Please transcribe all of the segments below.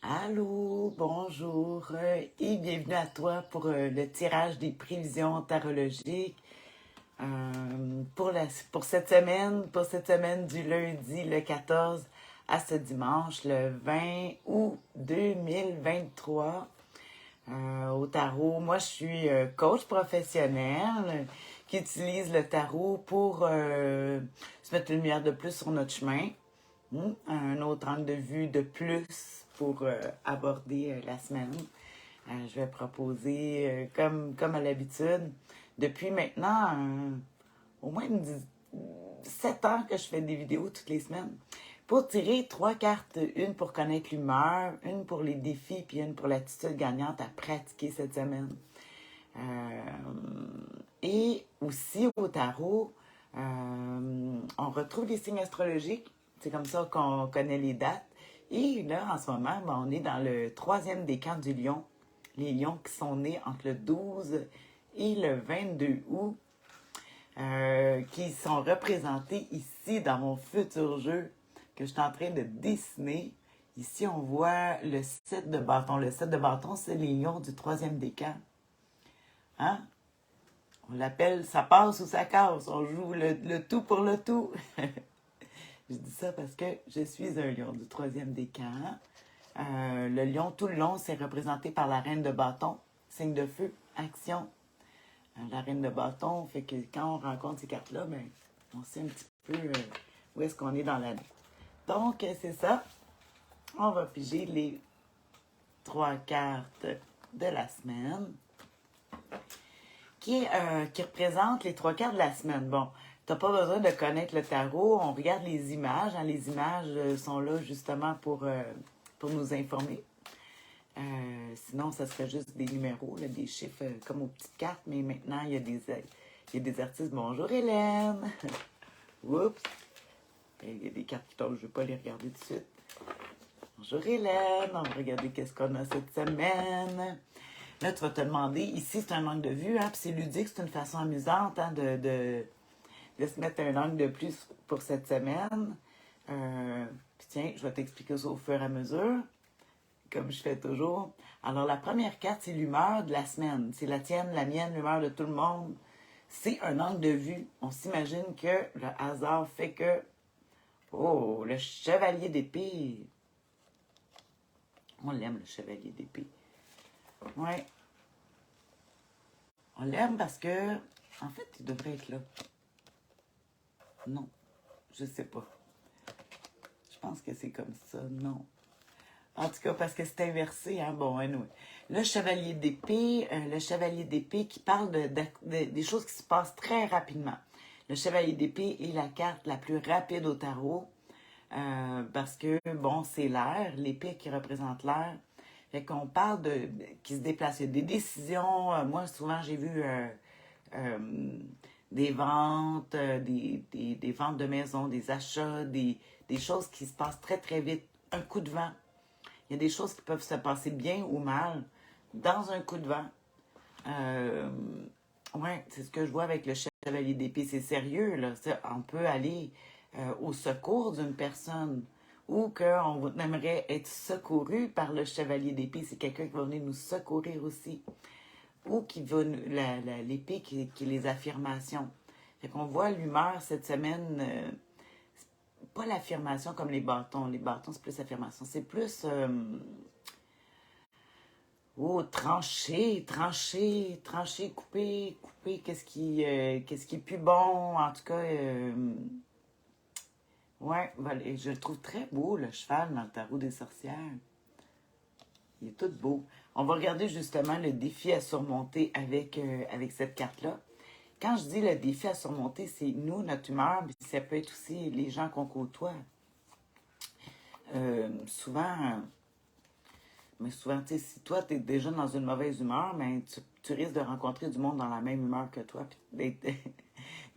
Allô, bonjour et bienvenue à toi pour le tirage des prévisions tarologiques pour cette semaine du lundi le 14 à ce dimanche le 20 août 2023 au tarot. Moi, je suis coach professionnel qui utilise le tarot pour se mettre une lumière de plus sur notre chemin. Un autre angle de vue de plus pour aborder la semaine. Je vais proposer, comme à l'habitude, depuis maintenant au moins 7 ans que je fais des vidéos toutes les semaines, pour tirer 3 cartes, une pour connaître l'humeur, une pour les défis, puis une pour l'attitude gagnante à pratiquer cette semaine. Et aussi au tarot, on retrouve les signes astrologiques. C'est comme ça qu'on connaît les dates. Et là, en ce moment, on est dans le 3e décan du lion. Les lions qui sont nés entre le 12 et le 22 août, qui sont représentés ici dans mon futur jeu que je suis en train de dessiner. Ici, on voit le 7 de bâton. Le 7 de bâton, c'est les lions du 3e décan. Hein? On l'appelle ça passe ou ça casse. On joue le tout pour le tout. Je dis ça parce que je suis un lion du 3e décan. Le lion, tout le long, c'est représenté par la reine de bâton. Signe de feu, action. La reine de bâton fait que quand on rencontre ces cartes-là, ben, on sait un petit peu où est-ce qu'on est dans l'année. Donc, c'est ça. On va piger les 3 cartes de la semaine qui représentent les 3 cartes de la semaine. Bon, t'as pas besoin de connaître le tarot. On regarde les images. Hein. Les images sont là justement pour nous informer. Sinon, ça serait juste des numéros, là, des chiffres comme aux petites cartes. Mais maintenant, il y a des artistes. Bonjour Hélène! Oups! Il y a des cartes qui tombent, je ne vais pas les regarder tout de suite. Bonjour Hélène! On va regarder qu'est-ce qu'on a cette semaine. Là, tu vas te demander, ici, c'est un angle de vue, hein, puis c'est ludique, c'est une façon amusante hein, de se mettre un angle de plus pour cette semaine. Puis tiens, je vais t'expliquer ça au fur et à mesure, comme je fais toujours. Alors, la première carte, c'est l'humeur de la semaine. C'est la tienne, la mienne, l'humeur de tout le monde. C'est un angle de vue. On s'imagine que le hasard fait que... Oh, le chevalier d'épée. On l'aime, le chevalier d'épée. Ouais. On l'aime parce que... En fait, il devrait être là. Non. Je sais pas. Je pense que c'est comme ça. Non. En tout cas, parce que c'est inversé, hein. Bon, anyway. Le chevalier d'épée qui parle des choses qui se passent très rapidement. Le chevalier d'épée est la carte la plus rapide au tarot, parce que, bon, c'est l'air, l'épée qui représente l'air. Fait qu'on parle qui se déplace. Il y a des décisions. Moi, souvent, j'ai vu des ventes, des ventes de maisons, des achats, des choses qui se passent très, très vite. Un coup de vent. Il y a des choses qui peuvent se passer bien ou mal dans un coup de vent. Ouais, c'est ce que je vois avec le chevalier d'épée. C'est sérieux, là. On peut aller au secours d'une personne ou qu'on aimerait être secouru par le chevalier d'épée. C'est quelqu'un qui va venir nous secourir aussi. Ou qui va l'épée qui est les affirmations. Fait qu'on voit l'humeur cette semaine. Pas l'affirmation comme les bâtons. Les bâtons, c'est plus affirmation. C'est plus... trancher, couper, qu'est-ce qui est plus bon. En tout cas, ouais, voilà, je le trouve très beau, le cheval, dans le tarot des sorcières. Il est tout beau. On va regarder justement le défi à surmonter avec cette carte-là. Quand je dis le défi à surmonter, c'est nous, notre humeur, mais ça peut être aussi les gens qu'on côtoie. Souvent, tu sais, si toi, tu es déjà dans une mauvaise humeur, ben, tu risques de rencontrer du monde dans la même humeur que toi, puis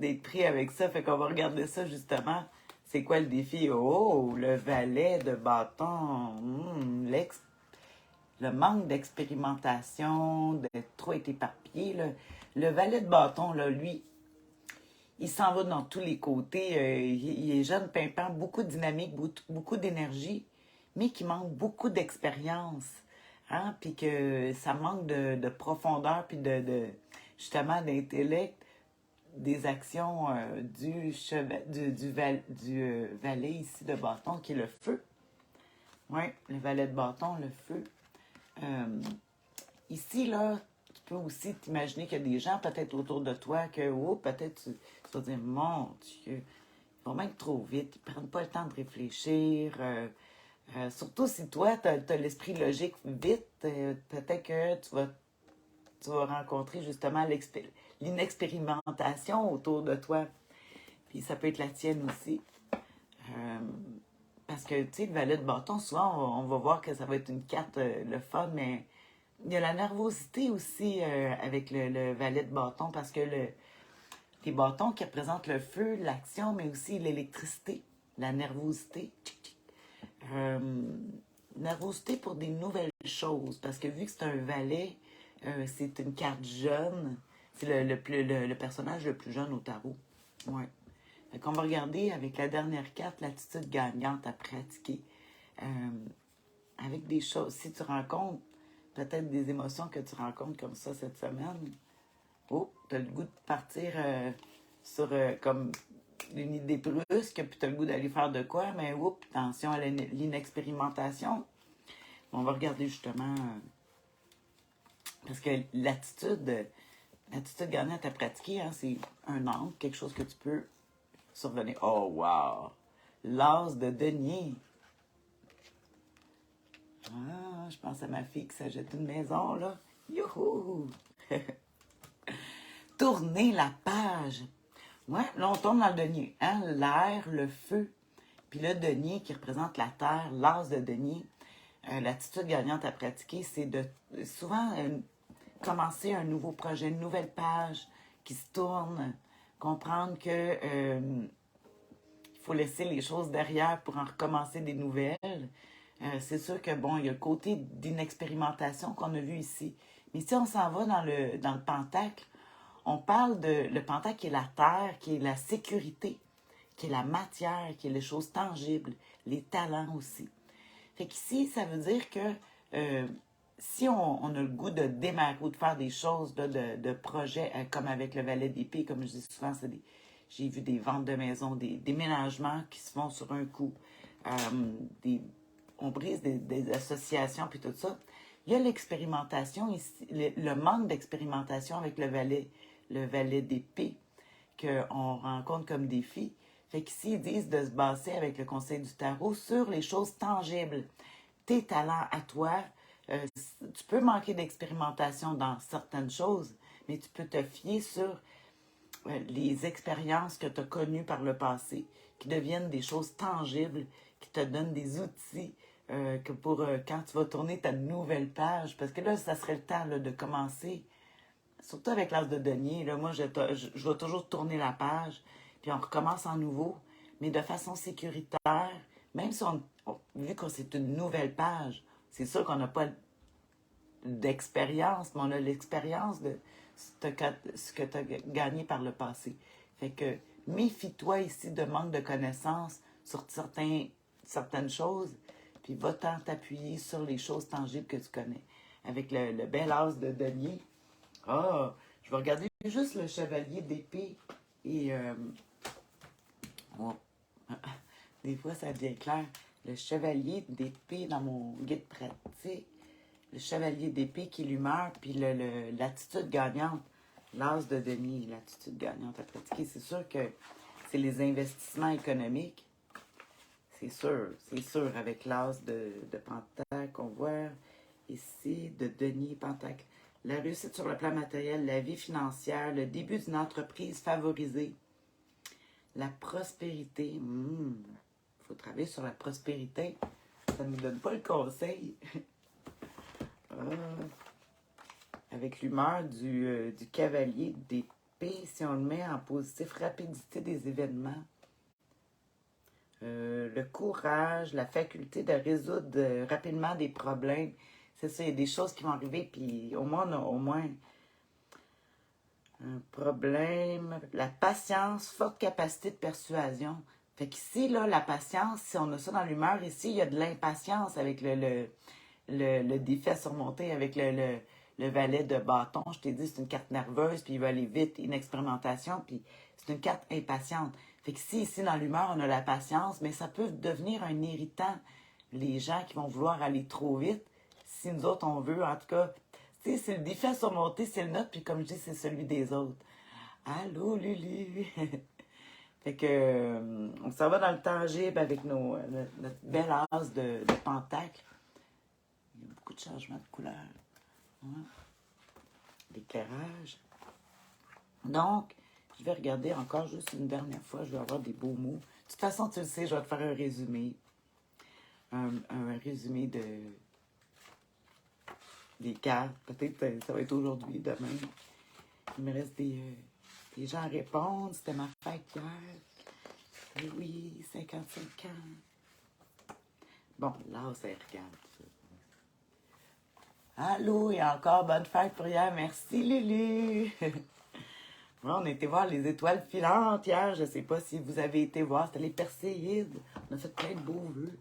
d'être pris avec ça. Fait qu'on va regarder ça, justement. C'est quoi le défi? Oh, le valet de bâton. Le manque d'expérimentation, d'être trop éparpillé. Le valet de bâton, là, lui, il s'en va dans tous les côtés. Il est jeune, pimpant, beaucoup de dynamique, beaucoup d'énergie. mais qui manque beaucoup d'expérience, hein, puis que ça manque de profondeur, puis justement d'intellect des actions du valet ici de bâton, qui est le feu. Oui, le valet de bâton, le feu. Ici, là, tu peux aussi t'imaginer qu'il y a des gens peut-être autour de toi que, oh, peut-être tu vas dire, mon Dieu, ils vont même trop vite, ils ne prennent pas le temps de réfléchir. Surtout si toi, tu as l'esprit logique vite, peut-être que tu vas rencontrer justement l'inexpérimentation autour de toi. Puis ça peut être la tienne aussi. Euh, Parce que, tu sais, le valet de bâton, souvent, on va voir que ça va être une carte, le fun, mais il y a la nervosité aussi avec le valet de bâton, parce que les bâtons qui représentent le feu, l'action, mais aussi l'électricité, la nervosité. Euh, Nervosité pour des nouvelles choses, parce que vu que c'est un valet, c'est une carte jeune, c'est le personnage le plus jeune au tarot. Ouais. Fait qu'on va regarder avec la dernière carte, l'attitude gagnante à pratiquer. Euh, avec des choses, si tu rencontres peut-être des émotions que tu rencontres comme ça cette semaine, oh, tu as le goût de partir sur comme une idée brusque, puis tu as le goût d'aller faire de quoi, mais oups, attention à l'inexpérimentation. On va regarder justement, parce que l'attitude gagnante à pratiquer, hein, c'est un angle, quelque chose que tu peux survenir. Oh, wow! L'as de denier. Ah, je pense à ma fille qui s'achète une maison, là. Youhou! Tourner la page. Ouais, là, on tourne dans le denier. Hein? L'air, le feu, puis le denier qui représente la terre, l'as de denier. L'attitude gagnante à pratiquer, c'est de souvent commencer un nouveau projet, une nouvelle page qui se tourne, comprendre que il faut laisser les choses derrière pour en recommencer des nouvelles. C'est sûr que, bon, il y a le côté d'inexpérimentation qu'on a vu ici. Mais si on s'en va dans le pentacle, on parle de le pentacle qui est la terre, qui est la sécurité, qui est la matière, qui est les choses tangibles, les talents aussi. Fait qu'ici, ça veut dire que si on a le goût de démarrer ou de faire des choses, là, de projets, comme avec le valet d'épée, comme je dis souvent, j'ai vu des ventes de maisons, des déménagements qui se font sur un coup, on brise des associations, puis tout ça. Il y a l'expérimentation ici, le manque d'expérimentation avec le valet d'épée qu'on rencontre comme défi. Fait qu'ici, ils disent de se baser avec le conseil du tarot sur les choses tangibles. Tes talents à toi, tu peux manquer d'expérimentation dans certaines choses, mais tu peux te fier sur les expériences que tu as connues par le passé, qui deviennent des choses tangibles, qui te donnent des outils que pour quand tu vas tourner ta nouvelle page, parce que là, ça serait le temps là, de commencer, surtout avec l'as de denier, là, moi, je vais toujours tourner la page, puis on recommence en nouveau, mais de façon sécuritaire, même si vu que c'est une nouvelle page, c'est sûr qu'on n'a pas d'expérience, mais on a l'expérience de ce que tu as gagné par le passé. Fait que méfie-toi ici de manque de connaissances sur certaines choses, puis va-t'en t'appuyer sur les choses tangibles que tu connais. Avec le bel as de denier. Ah, je vais regarder juste le chevalier d'épée et... oh, des fois, ça devient clair. Le chevalier d'épée dans mon guide pratique. Le chevalier d'épée qui est l'humeur, puis l'attitude gagnante. L'as de denier, l'attitude gagnante à pratiquer. C'est sûr que c'est les investissements économiques. C'est sûr, avec l'as de pentacle qu'on voit ici, de denier, pentacle. La réussite sur le plan matériel, la vie financière, le début d'une entreprise favorisée, la prospérité. Il faut travailler sur la prospérité. Ça ne nous donne pas le conseil. Avec l'humeur du cavalier d'épée, si on le met en positif, rapidité des événements. Le courage, la faculté de résoudre rapidement des problèmes. C'est ça, il y a des choses qui vont arriver, puis au moins, on a au moins un problème. La patience, forte capacité de persuasion. Fait qu'ici, là, la patience, si on a ça dans l'humeur, ici, il y a de l'impatience avec le défi à surmonter, avec le valet de bâton. Je t'ai dit, c'est une carte nerveuse, puis il va aller vite, une expérimentation, puis c'est une carte impatiente. Fait que si ici, dans l'humeur, on a la patience, mais ça peut devenir un irritant. Les gens qui vont vouloir aller trop vite, si nous autres, on veut, en tout cas, tu sais, c'est le défi à surmonter, c'est le nôtre, puis comme je dis, c'est celui des autres. Allô, Lulu! Fait que, on s'en va dans le tangible avec notre belle as de pentacle. Il y a beaucoup de changements de couleur. Ouais. L'éclairage. Donc, je vais regarder encore juste une dernière fois. Je vais avoir des beaux mots. De toute façon, tu le sais, je vais te faire un résumé. Un résumé des cartes. Peut-être ça va être aujourd'hui, demain. Il me reste des gens à répondre. C'était ma fête hier. Et oui, 55 ans. Bon, là, ça regarde. Allô, et encore bonne fête pour hier. Merci, Lulu. Ouais, on a été voir les étoiles filantes hier. Je ne sais pas si vous avez été voir. C'était les Perséides. On a fait plein de beaux vœux.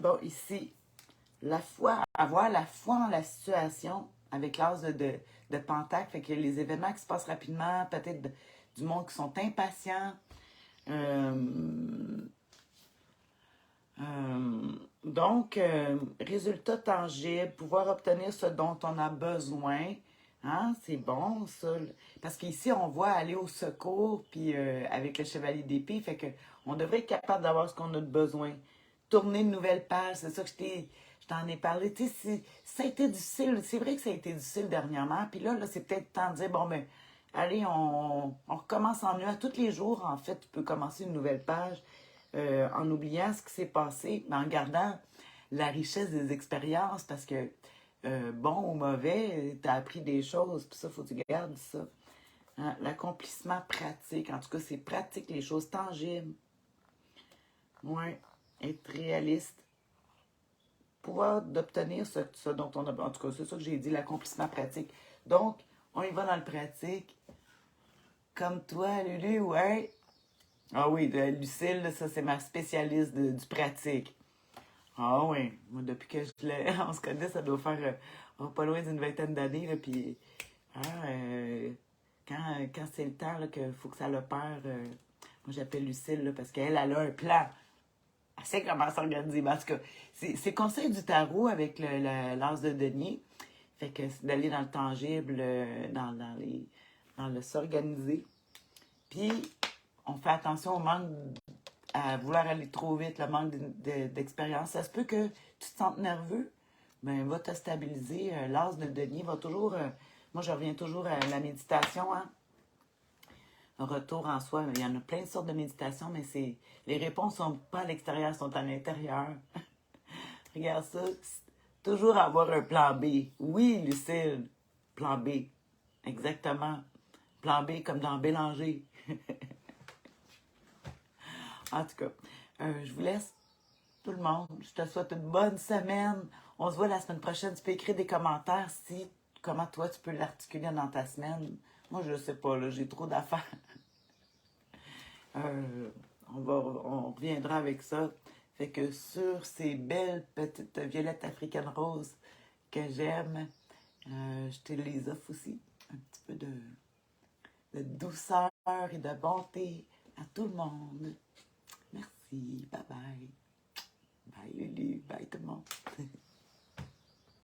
Bon, ici, la foi, avoir la foi en la situation avec l'as de Pentacle. Fait que les événements qui se passent rapidement, peut-être du monde qui sont impatients. Donc, résultat tangible, pouvoir obtenir ce dont on a besoin. Hein, c'est bon, ça. Parce qu'ici, on voit aller au secours, puis avec le chevalier d'épée, fait que on devrait être capable d'avoir ce qu'on a de besoin. Tourner une nouvelle page, c'est ça que je t'en ai parlé. Tu sais, ça a été difficile. C'est vrai que ça a été difficile dernièrement. Puis là c'est peut-être temps de dire, bon, ben, allez, on recommence en mieux. À tous les jours, en fait, tu peux commencer une nouvelle page en oubliant ce qui s'est passé, mais en gardant la richesse des expériences, parce que bon ou mauvais, tu as appris des choses, puis ça, il faut que tu gardes ça. Hein? L'accomplissement pratique, en tout cas, c'est pratique, les choses tangibles. Ouais, être réaliste. Pouvoir d'obtenir ce dont on a... En tout cas, c'est ça que j'ai dit, l'accomplissement pratique. Donc, on y va dans le pratique. Comme toi, Lulu, ouais. Ah oui, Lucille, là, ça, c'est ma spécialiste du pratique. Ah oui, moi, depuis que on se connaît, ça doit faire pas loin d'une vingtaine d'années, là, puis hein, quand c'est le temps qu'il faut que ça l'opère, moi j'appelle Lucille, là, parce qu'elle elle a un plan. Elle sait comment s'organiser. En tout cas, c'est conseil du tarot avec l'as de denier. Fait que c'est d'aller dans le tangible, dans le s'organiser. Puis, on fait attention au manque à vouloir aller trop vite, le manque d'expérience. Ça se peut que tu te sentes nerveux, ben va te stabiliser. L'as de denier va toujours... moi, je reviens toujours à la méditation, hein. Un retour en soi. Il y en a plein de sortes de méditation, mais les réponses sont pas à l'extérieur, sont à l'intérieur. Regarde ça. Toujours avoir un plan B. Oui, Lucille, plan B. Exactement. Plan B comme dans Bélanger. En tout cas, je vous laisse tout le monde. Je te souhaite une bonne semaine. On se voit la semaine prochaine. Tu peux écrire des commentaires si comment toi tu peux l'articuler dans ta semaine. Moi, je ne sais pas, là, j'ai trop d'affaires. On reviendra avec ça. Fait que sur ces belles petites violettes africaines roses que j'aime, je te les offre aussi. Un petit peu de douceur et de bonté à tout le monde. Merci. Bye bye. Bye Lulu. Bye tout le monde.